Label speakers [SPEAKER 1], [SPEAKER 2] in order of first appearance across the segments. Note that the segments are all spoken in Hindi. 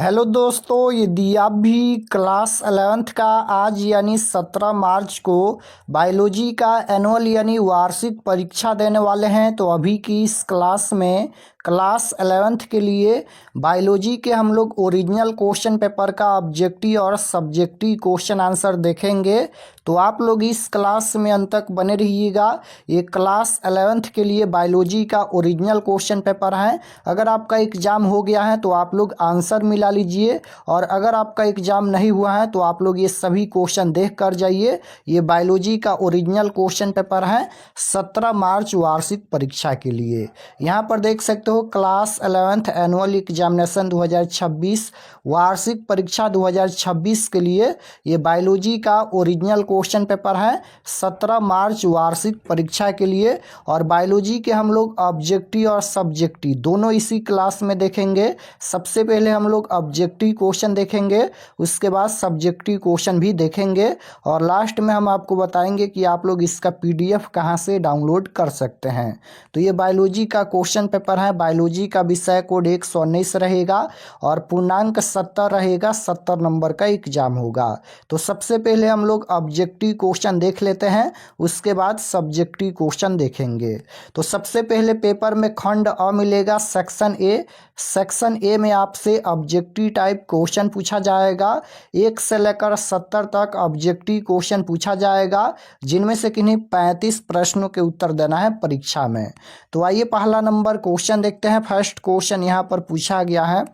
[SPEAKER 1] हेलो दोस्तों, यदि आप भी क्लास 11th का आज यानी 17 मार्च को बायोलॉजी का एनुअल यानी वार्षिक परीक्षा देने वाले हैं तो अभी की इस क्लास में क्लास 11th के लिए बायोलॉजी के हम लोग ओरिजिनल क्वेश्चन पेपर का ऑब्जेक्टिव और सब्जेक्टिव क्वेश्चन आंसर देखेंगे। तो आप लोग इस क्लास में अंत तक बने रहिएगा। ये क्लास 11th के लिए बायोलॉजी का ओरिजिनल क्वेश्चन पेपर है। अगर आपका एग्ज़ाम हो गया है तो आप लोग आंसर मिला लीजिए, और अगर आपका एग्ज़ाम नहीं हुआ है तो आप लोग ये सभी क्वेश्चन देख कर जाइए। ये बायोलॉजी का ओरिजिनल क्वेश्चन पेपर है 17 मार्च वार्षिक परीक्षा के लिए। यहाँ पर देख सकते हो क्लास 11th एनुअल एग्जामिनेशन 2026 वार्षिक परीक्षा 2026 के लिए ये बायोलॉजी का ओरिजिनल क्वेश्चन पेपर है 17 मार्च वार्षिक परीक्षा के लिए। और बायोलॉजी के हम लोग ऑब्जेक्टिव और सब्जेक्टिव दोनों इसी क्लास में देखेंगे। सबसे पहले हम लोग ऑब्जेक्टिव क्वेश्चन देखेंगे, उसके बाद सब्जेक्टिव क्वेश्चन भी देखेंगे, और लास्ट में हम आपको बताएंगे कि आप लोग इसका पीडीएफ कहाँ से डाउनलोड कर सकते हैं। तो ये बायोलॉजी का क्वेश्चन पेपर है। बायोलॉजी का विषय कोड 119 रहेगा और पूर्णांक 70 रहेगा। 70 नंबर का एग्जाम होगा। तो सबसे पहले हम लोग ऑब्जेक्टिव क्वेश्चन देख लेते हैं, उसके बाद सब्जेक्टिव क्वेश्चन देखेंगे। तो सबसे पहले पेपर में खंड अ मिलेगा, सेक्शन ए। सेक्शन ए में आपसे ऑब्जेक्टिव टाइप क्वेश्चन पूछा जाएगा। 1 से लेकर 70 तक ऑब्जेक्टिव क्वेश्चन पूछा जाएगा, जिनमें से किन्हीं 35 प्रश्नों के उत्तर देना है परीक्षा में। तो आइए पहला नंबर क्वेश्चन देखते हैं। फर्स्ट क्वेश्चन यहाँ पर पूछा गया है।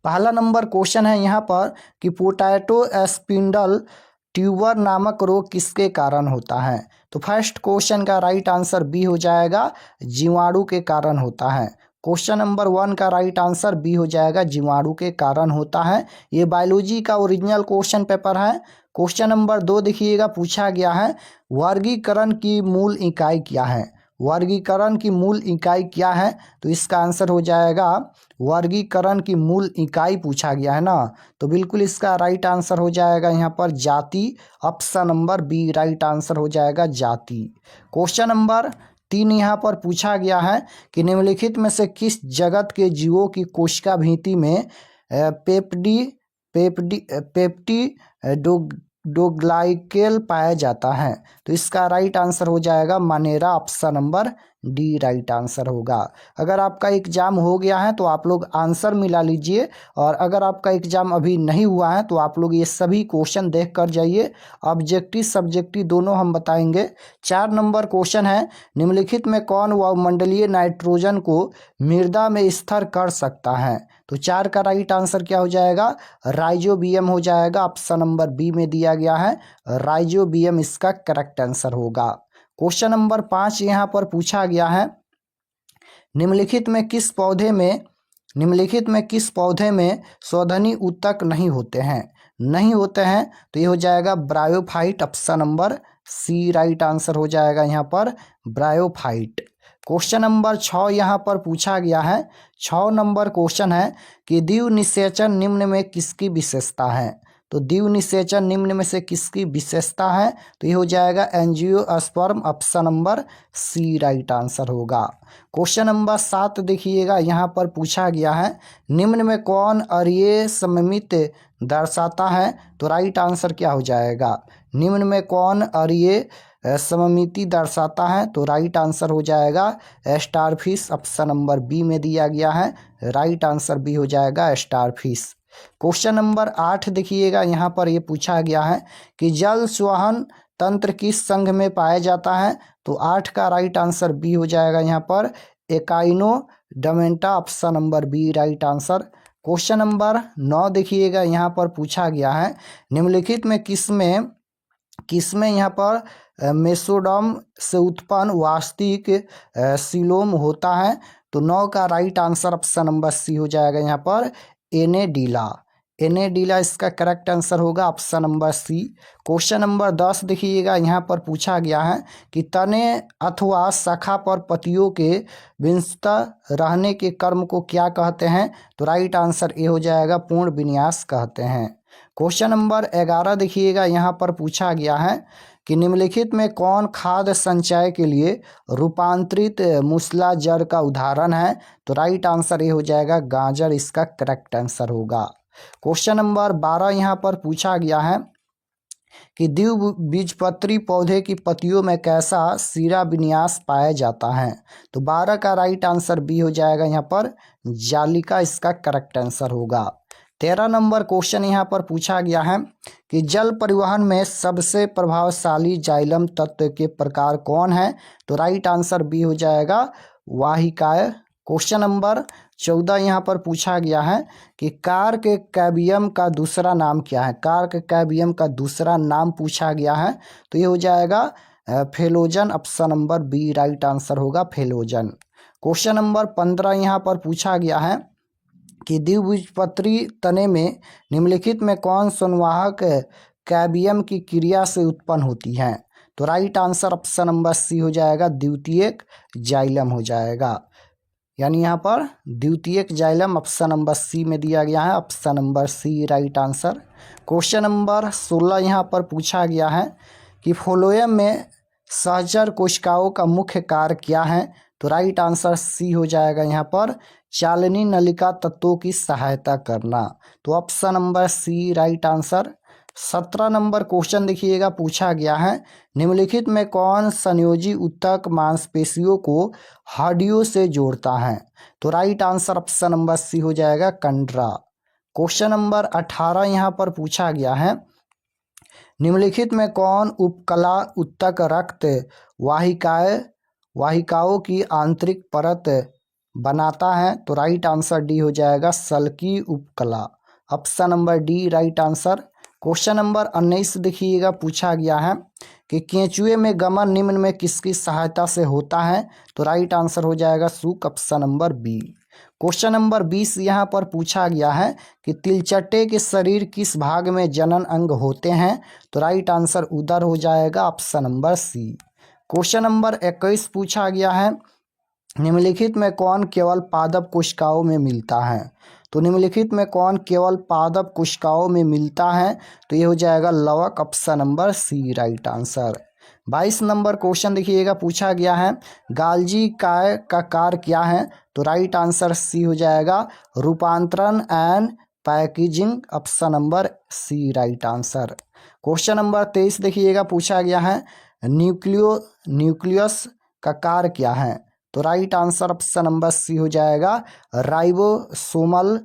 [SPEAKER 1] पहला नंबर क्वेश्चन है यहाँ पर कि पोटैटो स्पिंडल ट्यूबर नामक रोग किसके कारण होता है। तो फर्स्ट क्वेश्चन का राइट आंसर बी हो जाएगा, जीवाणु के कारण होता है। क्वेश्चन नंबर 1 का राइट आंसर बी हो जाएगा, जीवाणु के कारण होता है। ये बायोलॉजी का ओरिजिनल क्वेश्चन पेपर है। क्वेश्चन नंबर 2 देखिएगा, पूछा गया है वर्गीकरण की मूल इकाई क्या है। वर्गीकरण की मूल इकाई क्या है, तो इसका आंसर हो जाएगा वर्गीकरण की मूल इकाई पूछा गया है ना, तो बिल्कुल इसका राइट आंसर हो जाएगा यहाँ पर जाति। Option number B right answer हो जाएगा जाति। क्वेश्चन नंबर 3 यहाँ पर पूछा गया है कि निम्नलिखित में से किस जगत के जीवों की कोशिका भित्ति में पेप्टिडोग्लाइकेल पाया जाता है। तो इसका राइट आंसर हो जाएगा मानेरा। Option number D right answer होगा। अगर आपका एग्जाम हो गया है तो आप लोग आंसर मिला लीजिए, और अगर आपका एग्जाम अभी नहीं हुआ है तो आप लोग ये सभी क्वेश्चन देख कर जाइए। ऑब्जेक्टिव सब्जेक्टिव दोनों हम बताएंगे। 4 नंबर क्वेश्चन है, निम्नलिखित में कौन वायुमंडलीय नाइट्रोजन को मृदा में स्थिर कर सकता है। तो 4 का राइट आंसर क्या हो जाएगा, राइजोबियम हो जाएगा। ऑप्शन नंबर बी में दिया गया है, राइजोबियम इसका करेक्ट आंसर होगा। क्वेश्चन नंबर 5 यहाँ पर पूछा गया है, निम्नलिखित में किस पौधे में स्वधनी ऊतक नहीं होते हैं। तो ये हो जाएगा bryophyte. Option number C right answer हो जाएगा यहाँ पर ब्रायोफाइट। क्वेश्चन नंबर 6 यहाँ पर पूछा गया है। 6 नंबर क्वेश्चन है कि द्विव निषेचन निम्न में किसकी विशेषता है। तो द्विव निषेचन निम्न में से किसकी विशेषता है, तो ये हो जाएगा angiosperm. Option number C right answer होगा। क्वेश्चन नंबर 7 देखिएगा, यहाँ पर पूछा गया है निम्न में कौन अरीय सममित दर्शाता है। तो राइट आंसर क्या हो जाएगा, निम्न में कौन अरीय सममिति दर्शाता है। तो राइट आंसर हो जाएगा स्टारफिश। ऑप्शन नंबर बी में दिया गया है, राइट आंसर बी हो जाएगा स्टारफिश। क्वेश्चन नंबर 8 देखिएगा, यहाँ पर ये पूछा गया है कि जल संवहन तंत्र किस संघ में पाया जाता है। तो 8 का राइट आंसर बी हो जाएगा यहाँ पर echinodermata. Option number B right answer. Question number 9 देखिएगा, यहाँ पर पूछा गया है निम्नलिखित में किसमें यहाँ पर मेसोडर्म से उत्पन्न वास्तविक सीलोम होता है। तो 9 का right answer option number C हो जाएगा यहाँ पर एनेडीला इसका करेक्ट आंसर होगा। Option number C. Question number 10 देखिएगा, यहाँ पर पूछा गया है कि तने अथवा शाखा पर पत्तियों के विन्यस्त रहने के क्रम को क्या कहते हैं। तो राइट आंसर ए हो जाएगा पूर्ण विन्यास कहते हैं। क्वेश्चन नंबर 11 देखिएगा, यहाँ पर पूछा गया है कि निम्नलिखित में कौन खाद्य संचय के लिए रूपांतरित मूसला जड़ का उदाहरण है? तो राइट आंसर ये हो जाएगा गाजर, इसका करेक्ट आंसर होगा। क्वेश्चन नंबर 12 यहाँ पर पूछा गया है कि द्विबीजपत्री पौधे की पत्तियों में कैसा सिरा विन्यास पाया जाता है? तो 12 का राइट आंसर बी हो जाएगा यहाँ पर जालिका, इसका करेक्ट आंसर होगा। 13 नंबर क्वेश्चन यहाँ पर पूछा गया है कि जल परिवहन में सबसे प्रभावशाली जाइलम तत्व के प्रकार कौन है? तो राइट आंसर बी हो जाएगा वाहिकाय। क्वेश्चन नंबर 14 यहाँ पर पूछा गया है कि कार्क कैबियम का दूसरा नाम क्या है? कार्क कैबियम का दूसरा नाम पूछा गया है, तो ये हो जाएगा phellogen, option number B right answer होगा फेलोजन। क्वेश्चन नंबर 15 यहाँ पर पूछा गया है कि द्विबीजपत्री तने में निम्नलिखित में कौन संवाहक कैबियम की क्रिया से उत्पन्न होती है? तो right answer option number C हो जाएगा द्वितीयक जाइलम हो जाएगा, यानी यहाँ पर द्वितीयक जाइलम ऑप्शन नंबर सी में दिया गया है, option number C right answer. Question number 16 यहाँ पर पूछा गया है कि फ्लोएम में सहचर कोशिकाओं का मुख्य कार्य क्या है? तो राइट आंसर सी हो जाएगा यहाँ पर चालनी नलिका तत्वों की सहायता करना, तो option number C right answer. 17 number question देखिएगा, पूछा गया है निम्नलिखित में कौन संयोजी ऊतक मांसपेशियों को हड्डियों से जोड़ता है? तो right answer option number C हो जाएगा कंडरा। क्वेश्चन नंबर 18 यहाँ पर पूछा गया है निम्नलिखित में कौन उपकला ऊतक रक्त वाहिकाओं की आंतरिक परत बनाता है? तो राइट आंसर डी हो जाएगा सल्की उपकला, option number D right answer. Question number 19 देखिएगा, पूछा गया है कि केंचुए में गमन निम्न में किसकी सहायता से होता है? तो राइट आंसर हो जाएगा सूक, option number B. Question number 20 यहाँ पर पूछा गया है कि तिलचट्टे के शरीर किस भाग में जनन अंग होते हैं? तो राइट आंसर उदर हो जाएगा, option number C. Question number 21 पूछा गया है निम्नलिखित में कौन केवल पादप कोशिकाओं में मिलता है? तो निम्नलिखित में कौन केवल पादप कोशिकाओं में मिलता है? तो ये हो जाएगा लवक, option number C right answer. 22 number question देखिएगा, पूछा गया है गाल्जी काय का कार्य क्या है? तो राइट आंसर सी हो जाएगा रूपांतरण and packaging, option number C right answer. Question number 23 देखिएगा, पूछा गया है न्यूक्लियस का कार्य क्या है? तो right answer option number C हो जाएगा राइबोसोमल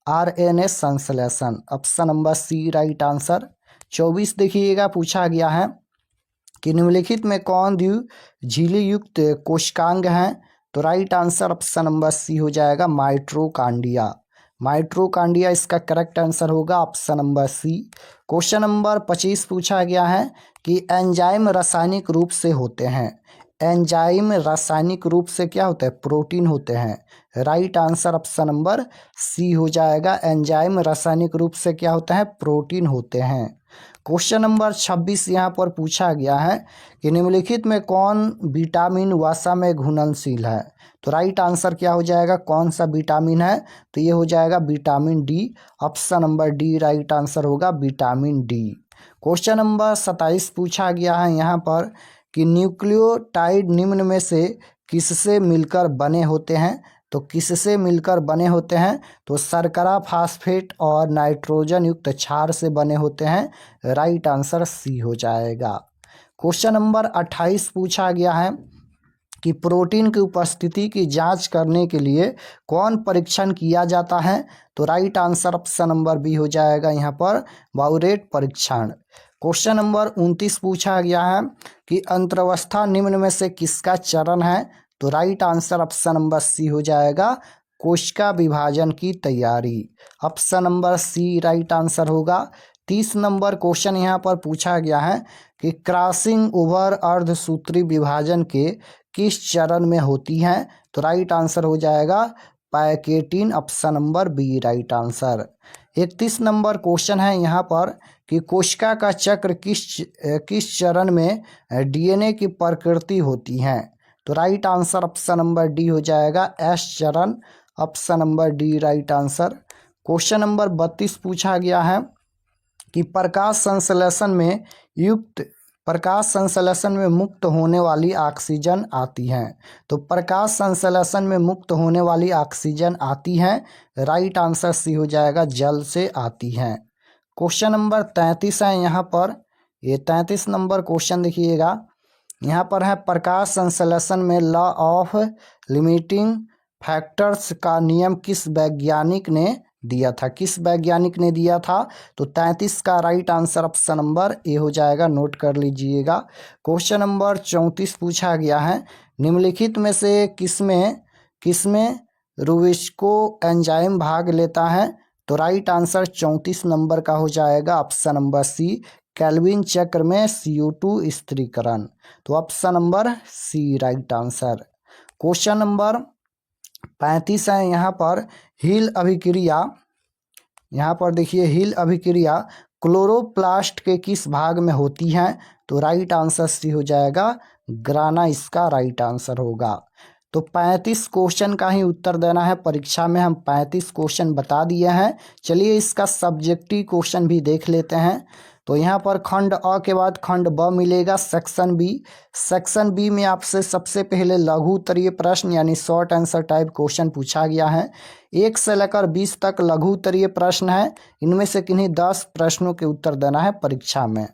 [SPEAKER 1] आरएनए संश्लेषण, option number C right answer. 24 देखिएगा, पूछा गया है कि निम्नलिखित में कौन द्विझिल्ली युक्त कोशिकांग है? तो right answer option number C हो जाएगा माइट्रोकांडिया, इसका करेक्ट आंसर होगा, option number C. Question number 25 पूछा गया है कि एंजाइम रासायनिक रूप से होते हैं। एंजाइम रासायनिक रूप से क्या होते हैं? प्रोटीन होते हैं, right answer option number C हो जाएगा एंजाइम रासायनिक रूप से क्या होते हैं? प्रोटीन होते हैं। क्वेश्चन नंबर 26 यहाँ पर पूछा गया है कि निम्नलिखित में कौन विटामिन वसा में घुलनशील है? तो राइट आंसर क्या हो जाएगा, कौन सा विटामिन है? तो ये हो जाएगा vitamin D, option number D right answer होगा विटामिन डी। क्वेश्चन नंबर 27 पूछा गया है यहाँ पर कि न्यूक्लियोटाइड निम्न में से किससे मिलकर बने होते हैं? तो किससे मिलकर बने होते हैं? तो शर्करा, फास्फेट और नाइट्रोजन युक्त क्षार से बने होते हैं, राइट आंसर सी हो जाएगा। क्वेश्चन नंबर 28 पूछा गया है कि प्रोटीन की उपस्थिति की जांच करने के लिए कौन परीक्षण किया जाता है? तो right answer option number B हो जाएगा यहाँ पर बाउरेट परीक्षण। क्वेश्चन नंबर 29 पूछा गया है कि अंतरावस्था निम्न में से किसका चरण है? तो right answer option number C हो जाएगा कोशिका विभाजन की तैयारी, option number C right answer होगा। 30 नंबर क्वेश्चन यहाँ पर पूछा गया है कि क्रॉसिंग ओवर अर्धसूत्री विभाजन के किस चरण में होती है? तो राइट आंसर हो जाएगा पैकेटिन, option number B right answer. 31 number question है यहाँ पर कि कोशिका का चक्र किस चरण में डीएनए की प्रकृति होती है? तो right answer option number D हो जाएगा एस चरण, option number D right answer. Question number 32 पूछा गया है कि प्रकाश संश्लेषण में युक्त प्रकाश संश्लेषण में मुक्त होने वाली ऑक्सीजन आती हैं। तो प्रकाश संश्लेषण में मुक्त होने वाली ऑक्सीजन आती हैं, राइट आंसर सी हो जाएगा, जल से आती हैं। क्वेश्चन नंबर 33 है यहाँ पर, ये 33 नंबर क्वेश्चन देखिएगा। यहाँ पर है प्रकाश संश्लेषण में लॉ ऑफ लिमिटिंग फैक्टर्स का नियम किस वैज्ञानिक ने दिया था, किस वैज्ञानिक ने दिया था। तो 33 का right answer option number A हो जाएगा, नोट कर लीजिएगा। क्वेश्चन नंबर 34 पूछा गया है, निम्नलिखित में से किसमें रुबिस्को एंजाइम भाग लेता है। तो राइट आंसर 34 नंबर का हो जाएगा ऑप्शन नंबर सी, केल्विन चक्र में CO2 स्थिरीकरण। तो option number C right answer. Question number 35 है यहाँ पर, हिल अभिक्रिया, यहाँ पर देखिए हिल अभिक्रिया क्लोरोप्लास्ट के किस भाग में होती है। तो राइट आंसर सी हो जाएगा, ग्राना इसका राइट आंसर होगा। तो 35 क्वेश्चन का ही उत्तर देना है परीक्षा में, हम 35 क्वेश्चन बता दिए हैं। चलिए इसका सब्जेक्टिव क्वेश्चन भी देख लेते हैं। तो यहाँ पर खंड अ के बाद खंड ब मिलेगा, सेक्शन बी। सेक्शन बी में आपसे सबसे पहले लघु उत्तरीय प्रश्न यानी शॉर्ट आंसर टाइप क्वेश्चन पूछा गया है। 1 से लेकर 20 तक लघु उत्तरीय प्रश्न है, इनमें से किन्हीं 10 प्रश्नों के उत्तर देना है परीक्षा में।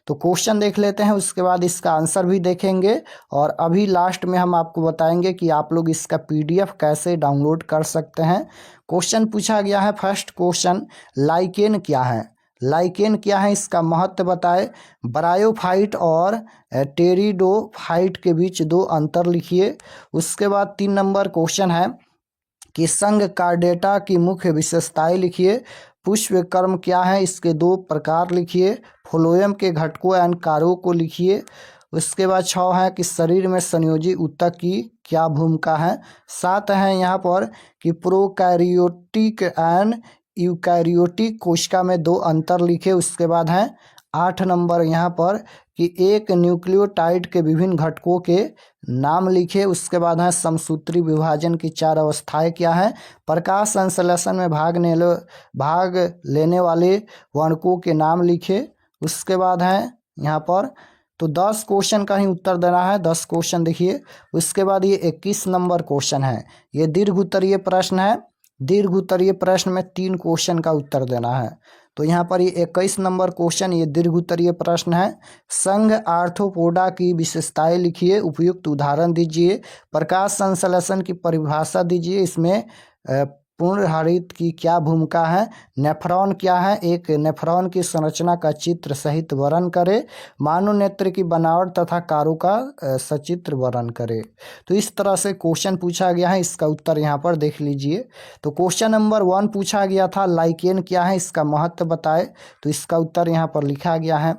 [SPEAKER 1] तो क्वेश्चन देख लेते हैं, उसके बाद इसका आंसर भी देखेंगे और अभी लास्ट में हम आपको बताएंगे कि आप लोग इसका PDF कैसे डाउनलोड कर सकते हैं। क्वेश्चन पूछा गया है, फर्स्ट क्वेश्चन, लाइकेन क्या है। लाइकेन क्या है, इसका महत्व बताए। ब्रायोफाइट और टेरिडोफाइट के बीच 2 अंतर लिखिए। उसके बाद 3 नंबर क्वेश्चन है कि संघ कार्डेटा की मुख्य विशेषताएं लिखिए। पुष्पक्रम क्या है, इसके 2 प्रकार लिखिए। फ्लोएम के घटकों एवं कार्यों को लिखिए। उसके बाद 6 है कि शरीर में संयोजी ऊतक की क्या भूमिका है। 7 है यहाँ पर कि प्रोकैरियोटिक एंड यूकैरियोटिक कोशिका में 2 अंतर लिखे। उसके बाद है 8 नंबर यहाँ पर कि एक न्यूक्लियोटाइड के विभिन्न घटकों के नाम लिखे। उसके बाद है समसूत्री विभाजन की 4 अवस्थाएं क्या है। प्रकाश संश्लेषण में भाग लेने वाले वर्णकों के नाम लिखे। उसके बाद है यहाँ पर तो 10 क्वेश्चन का ही उत्तर देना है, 10 क्वेश्चन देखिए। उसके बाद ये 21 नंबर क्वेश्चन है, ये दीर्घ उत्तरीय प्रश्न है। दीर्घ उत्तरीय प्रश्न में 3 क्वेश्चन का उत्तर देना है। तो यहाँ पर ये 21 नंबर क्वेश्चन, ये दीर्घ उत्तरीय प्रश्न है। संघ आर्थ्रोपोडा की विशेषताएं लिखिए, उपयुक्त उदाहरण दीजिए। प्रकाश संश्लेषण की परिभाषा दीजिए, इसमें पूर्ण हरित की क्या भूमिका है। नेफ्रॉन क्या है, एक नेफ्रॉन की संरचना का चित्र सहित वर्णन करे। मानव नेत्र की बनावट तथा कार्यों का सचित्र वर्णन करे। तो इस तरह से क्वेश्चन पूछा गया है, इसका उत्तर यहाँ पर देख लीजिए। तो क्वेश्चन नंबर 1 पूछा गया था, लाइकेन क्या है, इसका महत्व बताए। तो इसका उत्तर यहाँ पर लिखा गया है।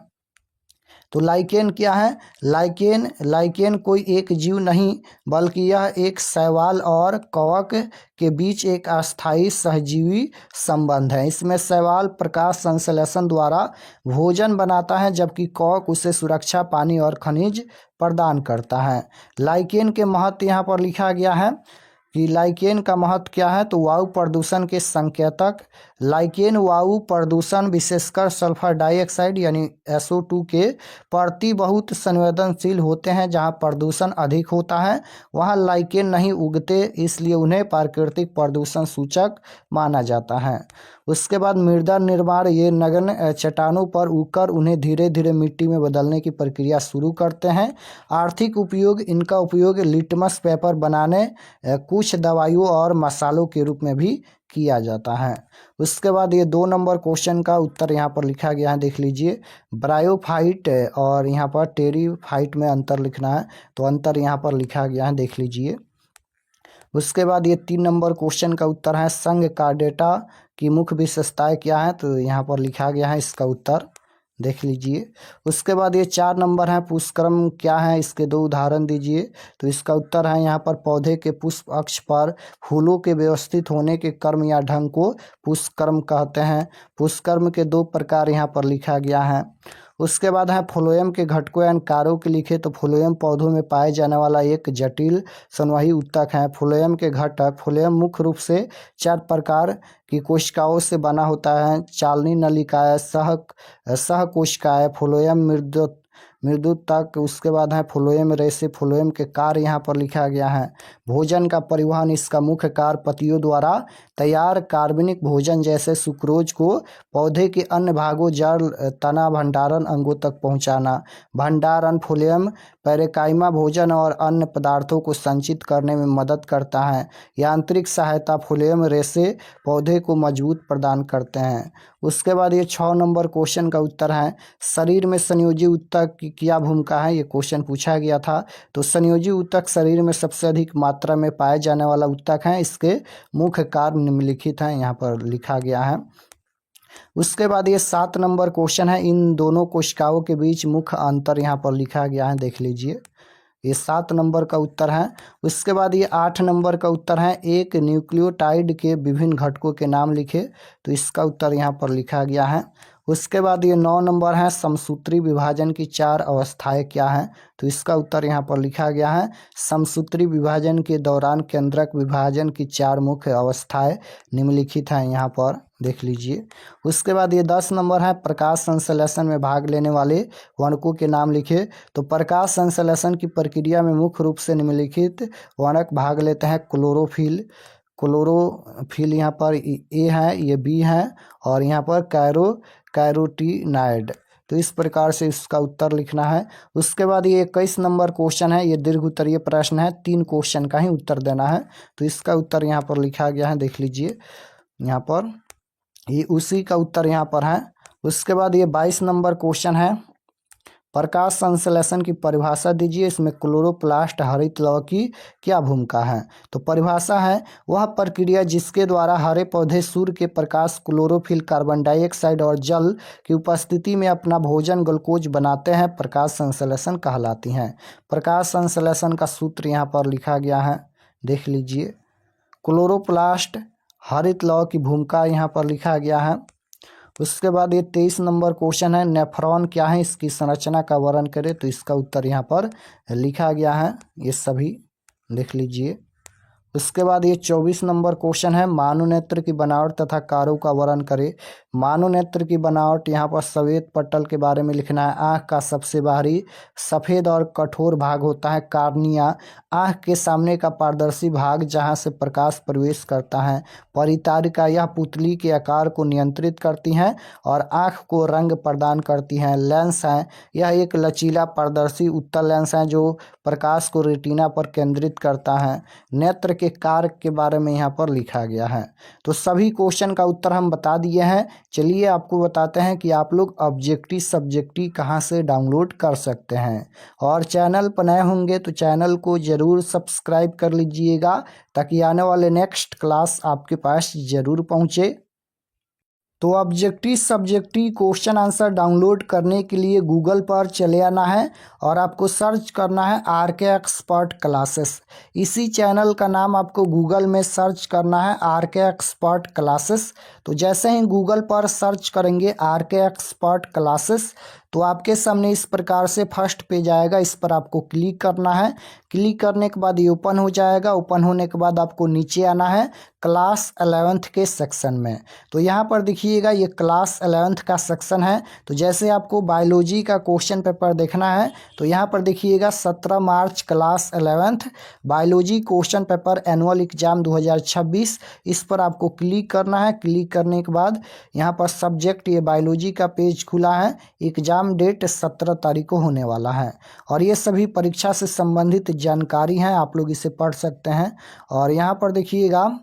[SPEAKER 1] तो लाइकेन क्या है, लाइकेन कोई एक जीव नहीं बल्कि यह एक शैवाल और कवक के बीच एक अस्थायी सहजीवी संबंध है। इसमें शैवाल प्रकाश संश्लेषण द्वारा भोजन बनाता है, जबकि कवक उसे सुरक्षा, पानी और खनिज प्रदान करता है। लाइकेन के महत्व यहाँ पर लिखा गया है कि लाइकेन का महत्व क्या है। तो वायु प्रदूषण के संकेतक। लाइकेन वायु प्रदूषण विशेषकर सल्फर डाइऑक्साइड यानी SO2 के प्रति बहुत संवेदनशील होते हैं। जहां प्रदूषण अधिक होता है वहां लाइकेन नहीं उगते, इसलिए उन्हें प्राकृतिक प्रदूषण सूचक माना जाता है। उसके बाद मृदा निर्माण, ये नग्न चट्टानों पर उगकर उन्हें धीरे धीरे मिट्टी में बदलने की प्रक्रिया शुरू करते हैं। आर्थिक उपयोग, इनका उपयोग लिटमस पेपर बनाने, कुछ दवाइयों और मसालों के रूप में भी किया जाता है। उसके बाद ये 2 नंबर क्वेश्चन का उत्तर यहाँ पर लिखा गया है, देख लीजिए। ब्रायोफाइट और यहाँ पर टेरिफाइट में अंतर लिखना है, तो अंतर यहाँ पर लिखा गया है, देख लीजिए। उसके बाद ये 3 नंबर क्वेश्चन का उत्तर है, संघ कार्डेटा की मुख्य विशेषताएं क्या है। तो यहाँ पर लिखा गया है, इसका उत्तर देख लीजिए। उसके बाद ये 4 नंबर है, पुष्पक्रम क्या है, इसके 2 उदाहरण दीजिए। तो इसका उत्तर है यहाँ पर पौधे के पुष्प अक्ष पर फूलों के व्यवस्थित होने के क्रम या ढंग को पुष्पक्रम कहते हैं। पुष्पक्रम के 2 प्रकार यहाँ पर लिखा गया है। उसके बाद है फ्लोएम के घटकों एवं कार्यों के लिखे। तो फ्लोएम पौधों में पाए जाने वाला एक जटिल संवहनी ऊतक है। फ्लोएम के घटक, फ्लोएम मुख्य रूप से 4 प्रकार की कोशिकाओं से बना होता है। चालनी नलिकाएं, सह कोशिकाएं, फ्लोएम मृदुतक, उसके बाद है फ्लोएम रेसे, फ्लोएम के कार्य यहाँ पर लिखा गया है। भोजन का परिवहन, इसका मुख्य कार्य पत्तियों द्वारा तैयार कार्बनिक भोजन जैसे सुक्रोज को पौधे के अन्य भागों, जड़, तना, भंडारण अंगों तक पहुंचाना। भंडारण, फ्लोएम पैरेकाइमा भोजन और अन्य पदार्थों को संचित करने में मदद करता है। यांत्रिक सहायता, फ्लोएम रेसे पौधे को मजबूत प्रदान करते हैं। उसके बाद ये 6 नंबर क्वेश्चन का उत्तर है, शरीर में संयोजी ऊतक की क्या भूमिका है। ये क्वेश्चन पूछा गया था। तो संयोजी ऊतक शरीर में सबसे अधिक मात्रा में पाए जाने वाला ऊतक है। इसके मुख्य कार्य निम्नलिखित हैं, यहाँ पर लिखा गया है। उसके बाद ये 7 नंबर क्वेश्चन है, इन दोनों कोशिकाओं के बीच मुख्य अंतर यहाँ पर लिखा गया है, देख लीजिए। ये 7 नंबर का उत्तर है। उसके बाद ये 8 नंबर का उत्तर है, एक न्यूक्लियोटाइड के विभिन्न घटकों के नाम लिखे। तो इसका उत्तर यहाँ पर लिखा गया है। उसके बाद ये 9 नंबर है, समसूत्री विभाजन की 4 अवस्थाएं क्या हैं। तो इसका उत्तर यहाँ पर लिखा गया है, समसूत्री विभाजन के दौरान केंद्रक विभाजन की 4 मुख्य अवस्थाएं निम्नलिखित हैं, यहाँ पर देख लीजिए। उसके बाद ये 10 नंबर है, प्रकाश संश्लेषण में भाग लेने वाले वनकों के नाम लिखे। तो प्रकाश संश्लेषण की प्रक्रिया में मुख्य रूप से निम्नलिखित वनक भाग लेते हैं। क्लोरोफिल यहाँ पर ए है, ये बी है, और यहाँ पर कैरोटीनाइड। तो इस प्रकार से इसका उत्तर लिखना है। उसके बाद ये 21 नंबर क्वेश्चन है, ये दीर्घ उत्तरीय प्रश्न है, 3 क्वेश्चन का ही उत्तर देना है। तो इसका उत्तर यहाँ पर लिखा गया है, देख लीजिए। यहाँ पर ये उसी का उत्तर यहाँ पर है। उसके बाद ये 22 नंबर क्वेश्चन है, प्रकाश संश्लेषण की परिभाषा दीजिए, इसमें क्लोरोप्लास्ट हरित लौह की क्या भूमिका है। तो परिभाषा है, वह प्रक्रिया जिसके द्वारा हरे पौधे सूर्य के प्रकाश, क्लोरोफिल, कार्बन डाइऑक्साइड और जल की उपस्थिति में अपना भोजन ग्लूकोज बनाते हैं, प्रकाश संश्लेषण कहलाती हैं। प्रकाश संश्लेषण का सूत्र यहाँ पर लिखा गया है, देख लीजिए। क्लोरोप्लास्ट हरित लौह की भूमिका यहाँ पर लिखा गया है। उसके बाद ये 23 नंबर क्वेश्चन है, नेफ्रॉन क्या है, इसकी संरचना का वर्णन करें। तो इसका उत्तर यहाँ पर लिखा गया है, ये सभी देख लीजिए। उसके बाद ये 24 नंबर क्वेश्चन है, मानवनेत्र की बनावट तथा कार्यों का वर्णन करें। मानवनेत्र की बनावट, यहाँ पर श्वेत पटल के बारे में लिखना है। आँख का सबसे बाहरी सफ़ेद और कठोर भाग होता है कार्निया, आँख के सामने का पारदर्शी भाग जहाँ से प्रकाश प्रवेश करता है। परितारिका, यह पुतली के आकार को नियंत्रित करती हैं और आँख को रंग प्रदान करती हैं। लेंस है, यह एक लचीला पारदर्शी उत्तल लेंस है जो प्रकाश को रेटिना पर केंद्रित करता है। नेत्र के कार्य के बारे में यहाँ पर लिखा गया है। तो सभी क्वेश्चन का उत्तर हम बता दिए हैं। चलिए आपको बताते हैं कि आप लोग ऑब्जेक्टिव सब्जेक्टिव कहाँ से डाउनलोड कर सकते हैं। और चैनल पर नए होंगे तो चैनल को ज़रूर सब्सक्राइब कर लीजिएगा, ताकि आने वाले नेक्स्ट क्लास आपके पास ज़रूर पहुँचे। तो objective subjective question answer download करने के लिए गूगल पर चले आना है और आपको सर्च करना है RK एक्सपर्ट क्लासेस। इसी चैनल का नाम आपको गूगल में सर्च करना है, RK एक्सपर्ट क्लासेस। तो जैसे ही गूगल पर सर्च करेंगे RK एक्सपर्ट क्लासेस, तो आपके सामने इस प्रकार से फर्स्ट पेज आएगा, इस पर आपको क्लिक करना है। क्लिक करने के बाद ये ओपन हो जाएगा। ओपन होने के बाद आपको नीचे आना है क्लास 11th के सेक्शन में। तो यहाँ पर देखिएगा, ये क्लास 11th का सेक्शन है। तो जैसे आपको बायोलॉजी का क्वेश्चन पेपर देखना है, तो यहाँ पर देखिएगा 17 March class 11th biology question paper annual exam 2026, इस पर आपको क्लिक करना है। क्लिक करने के बाद यहाँ पर सब्जेक्ट, ये बायोलॉजी का पेज खुला है। एग्जाम डेट 17 तारीख को होने वाला है और ये सभी परीक्षा से संबंधित जानकारी है, आप लोग इसे पढ़ सकते हैं। और यहाँ पर देखिएगा,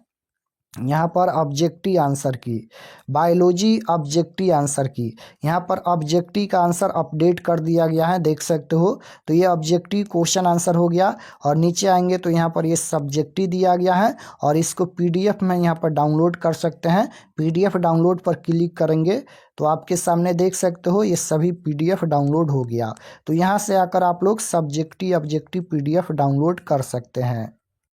[SPEAKER 1] यहाँ पर ऑब्जेक्टिव आंसर की, बायोलॉजी ऑब्जेक्टिव आंसर की, यहाँ पर ऑब्जेक्टिव का आंसर अपडेट कर दिया गया है, देख सकते हो। तो ये ऑब्जेक्टिव क्वेश्चन आंसर हो गया। और नीचे आएंगे तो यहाँ पर ये सब्जेक्टिव दिया गया है और इसको PDF में यहाँ पर डाउनलोड कर सकते हैं। PDF डाउनलोड पर क्लिक करेंगे तो आपके सामने देख सकते हो ये सभी PDF डाउनलोड हो गया। तो यहाँ से आकर आप लोग सब्जेक्टिव ऑब्जेक्टिव PDF डाउनलोड कर सकते हैं।